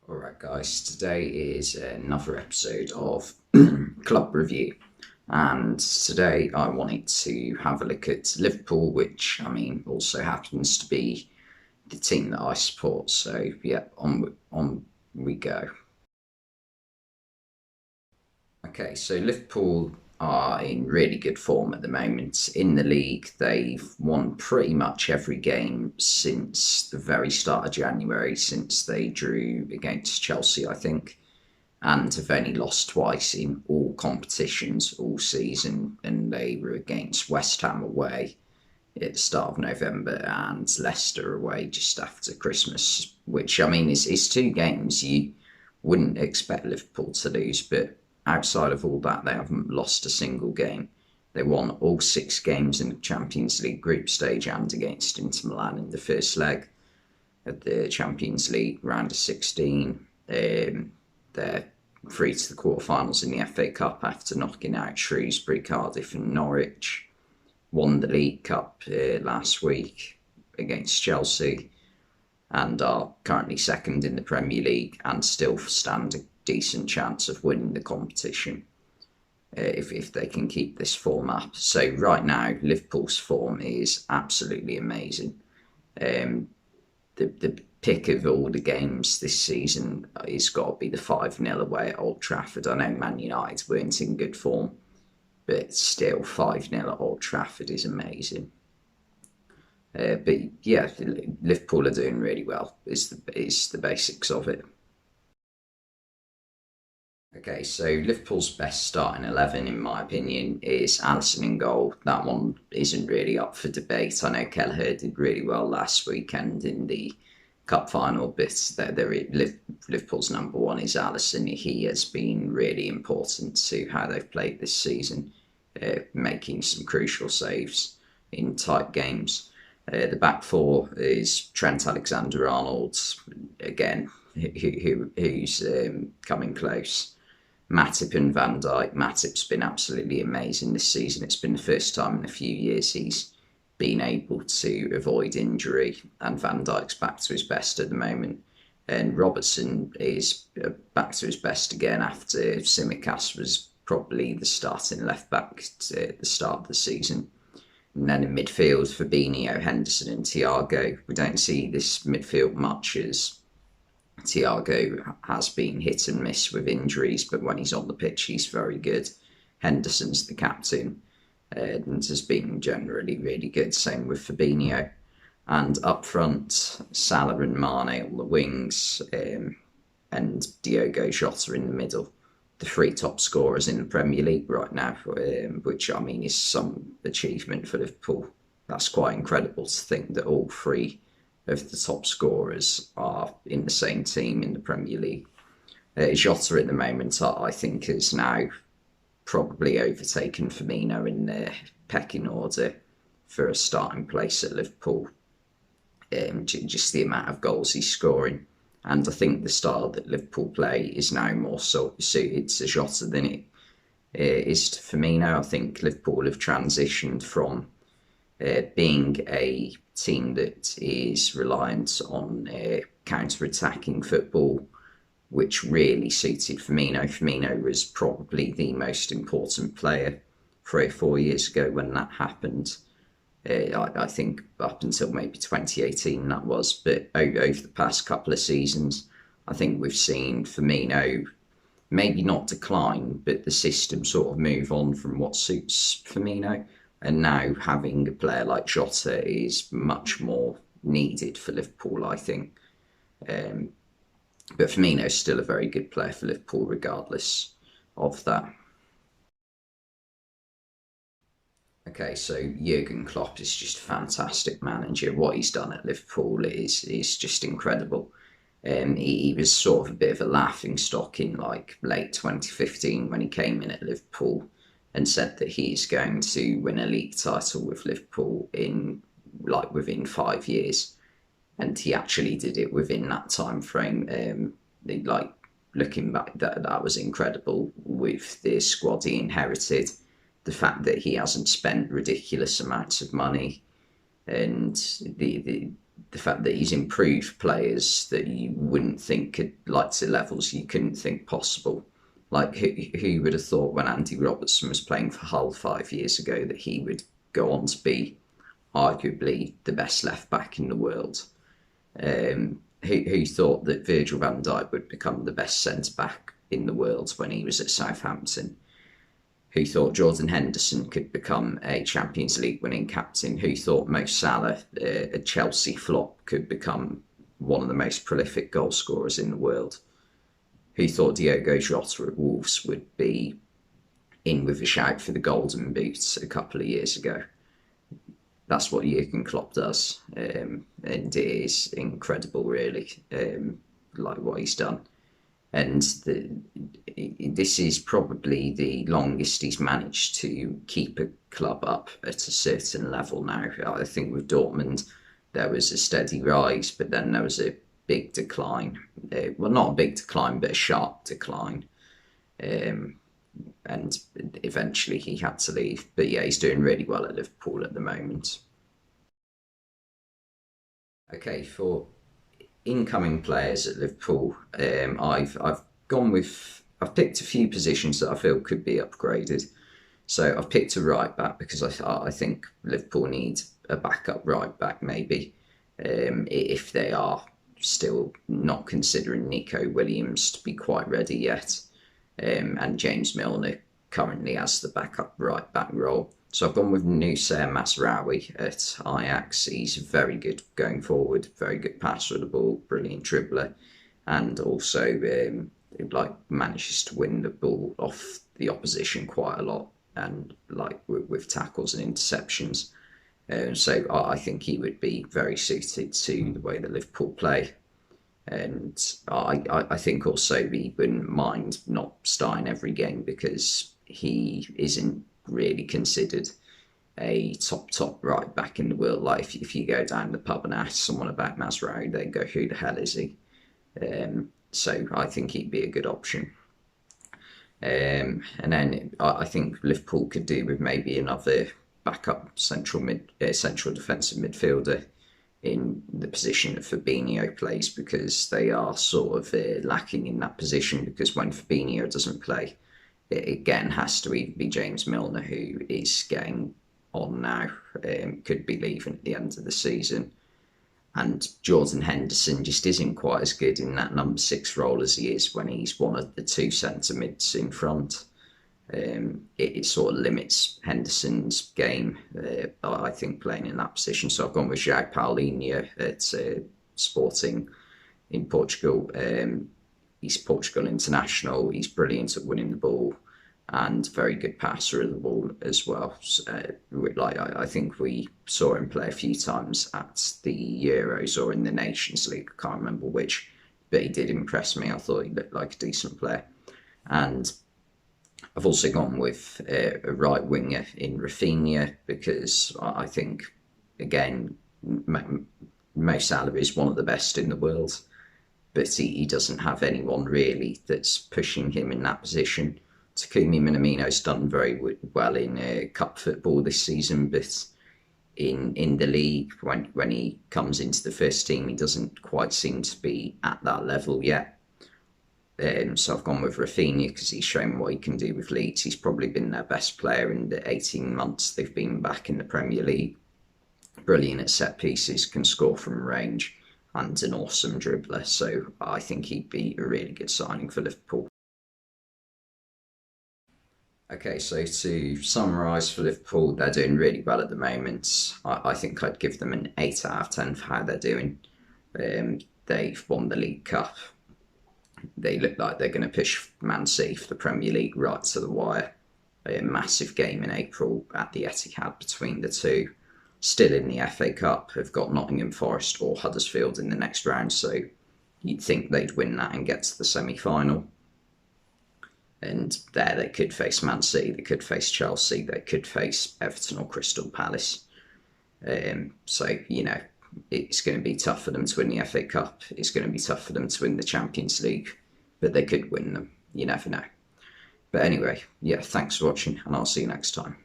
Alright, guys, today is another episode of Club Review, and today I wanted to have a look at Liverpool, which also happens to be the team that I support. So, yeah, on we go. Okay, so Liverpool are in really good form at the moment. In the league, they've won pretty much every game since the very start of January, since they drew against Chelsea, I think, and have only lost twice in all competitions all season. And they were against West Ham away at the start of November and Leicester away just after Christmas, which is two games you wouldn't expect Liverpool to lose, but outside of all that, they haven't lost a single game. They won all six games in the Champions League group stage and against Inter Milan in the first leg of the Champions League round of 16. They're through to the quarterfinals in the FA Cup after knocking out Shrewsbury, Cardiff, and Norwich. Won the League Cup last week against Chelsea and are currently second in the Premier League and still stand a decent chance of winning the competition if they can keep this form up. So right now, Liverpool's form is absolutely amazing. The pick of all the games this season is got to be the 5-0 away at Old Trafford. I know Man United weren't in good form, but still 5-0 at Old Trafford is amazing. But yeah, Liverpool are doing really well, is the basics of it. Okay, so Liverpool's best starting 11, in my opinion, is Alisson in goal. That one isn't really up for debate. I know Kelleher did really well last weekend in the cup final, but Liverpool's number one is Alisson. He has been really important to how they've played this season, making some crucial saves in tight games. The back four is Trent Alexander-Arnold, again, who's coming close. Matip and Van Dijk. Matip's been absolutely amazing this season. It's been the first time in a few years he's been able to avoid injury, and Van Dijk's back to his best at the moment. And Robertson is back to his best again after Tsimikas was probably the starting left back at the start of the season. And then in midfield, Fabinho, Henderson and Thiago. We don't see this midfield much as Thiago has been hit and miss with injuries, but when he's on the pitch, he's very good. Henderson's the captain and has been generally really good. Same with Fabinho. And up front, Salah and Mane on the wings, and Diogo Jota in the middle. The three top scorers in the Premier League right now, which is some achievement for Liverpool. That's quite incredible to think that all three of the top scorers are in the same team in the Premier League. Jota at the moment, I think, is now probably overtaken Firmino in the pecking order for a starting place at Liverpool. Just the amount of goals he's scoring. And I think the style that Liverpool play is now more suited to Jota than it is to Firmino. I think Liverpool have transitioned from being a team that is reliant on counter-attacking football, which really suited Firmino. Firmino was probably the most important player 3 or 4 years ago when that happened. I think up until maybe 2018 that was, but over the past couple of seasons, I think we've seen Firmino maybe not decline, but the system sort of move on from what suits Firmino. And now having a player like Jota is much more needed for Liverpool, I think. But Firmino's still a very good player for Liverpool regardless of that. Okay, so Jurgen Klopp is just a fantastic manager. What he's done at Liverpool is just incredible. He was sort of a bit of a laughing stock in like late 2015 when he came in at Liverpool and said that he's going to win a league title with Liverpool in within 5 years, and he actually did it within that time frame. Looking back, that was incredible with the squad he inherited. The fact that he hasn't spent ridiculous amounts of money, and the fact that he's improved players that you wouldn't think could, like, to levels you couldn't think possible. Like, who would have thought when Andy Robertson was playing for Hull 5 years ago that he would go on to be arguably the best left back in the world? Who thought that Virgil van Dijk would become the best centre back in the world when he was at Southampton? Who thought Jordan Henderson could become a Champions League winning captain? Who thought Mo Salah, a Chelsea flop, could become one of the most prolific goal scorers in the world? Who thought Diogo Jota at Wolves would be in with a shout for the Golden Boot a couple of years ago? That's what Jurgen Klopp does, and it is incredible, really, like what he's done. And this is probably the longest he's managed to keep a club up at a certain level now. I think with Dortmund, there was a steady rise, but then there was a big decline. Well, not a big decline, but a sharp decline. And eventually he had to leave. But yeah, he's doing really well at Liverpool at the moment. Okay, for incoming players at Liverpool, I've gone with I've picked a few positions that I feel could be upgraded. So I've picked a right back because I think Liverpool need a backup right back maybe, if they are still not considering Nico Williams to be quite ready yet, and James Milner currently has the backup right back role. So I've gone with Noussair Mazraoui at Ajax. He's very good going forward, very good passer of the ball, brilliant dribbler, and also like manages to win the ball off the opposition quite a lot, and like with tackles and interceptions. So I think he would be very suited to the way that Liverpool play. And I think also he wouldn't mind not starting every game because he isn't really considered a top right back in the world. Like if you go down the pub and ask someone about Mazraoui, they go, "Who the hell is he?" So I think he'd be a good option. And then I think Liverpool could do with maybe another backup central defensive midfielder in the position that Fabinho plays, because they are sort of lacking in that position, because when Fabinho doesn't play, it again has to either be James Milner, who is getting on now, could be leaving at the end of the season, and Jordan Henderson just isn't quite as good in that number 6 role as he is when he's one of the two centre mids in front. It sort of limits Henderson's game, I think, playing in that position. So I've gone with João Paulinho at Sporting in Portugal. He's Portugal international. He's brilliant at winning the ball and very good passer of the ball as well. So, I think we saw him play a few times at the Euros or in the Nations League. I can't remember which, but he did impress me. I thought he looked like a decent player. And I've also gone with a right winger in Rafinha because I think, again, Mo Salah is one of the best in the world, but he doesn't have anyone really that's pushing him in that position. Takumi Minamino's done very well in cup football this season, but in the league, when he comes into the first team, he doesn't quite seem to be at that level yet. So I've gone with Rafinha because he's shown what he can do with Leeds. He's probably been their best player in the 18 months they've been back in the Premier League. Brilliant at set pieces, can score from range, and an awesome dribbler. So I think he'd be a really good signing for Liverpool. Okay, so to summarise for Liverpool, they're doing really well at the moment. I think I'd give them an 8 out of 10 for how they're doing. They've won the League Cup. They look like they're going to push Man City for the Premier League right to the wire. A massive game in April at the Etihad between the two. Still in the FA Cup, have got Nottingham Forest or Huddersfield in the next round, so you'd think they'd win that and get to the semi-final. And there they could face Man City, they could face Chelsea, they could face Everton or Crystal Palace. So, it's going to be tough for them to win the FA Cup. It's going to be tough for them to win the Champions League, but they could win them. You never know. But anyway, yeah, thanks for watching, and I'll see you next time.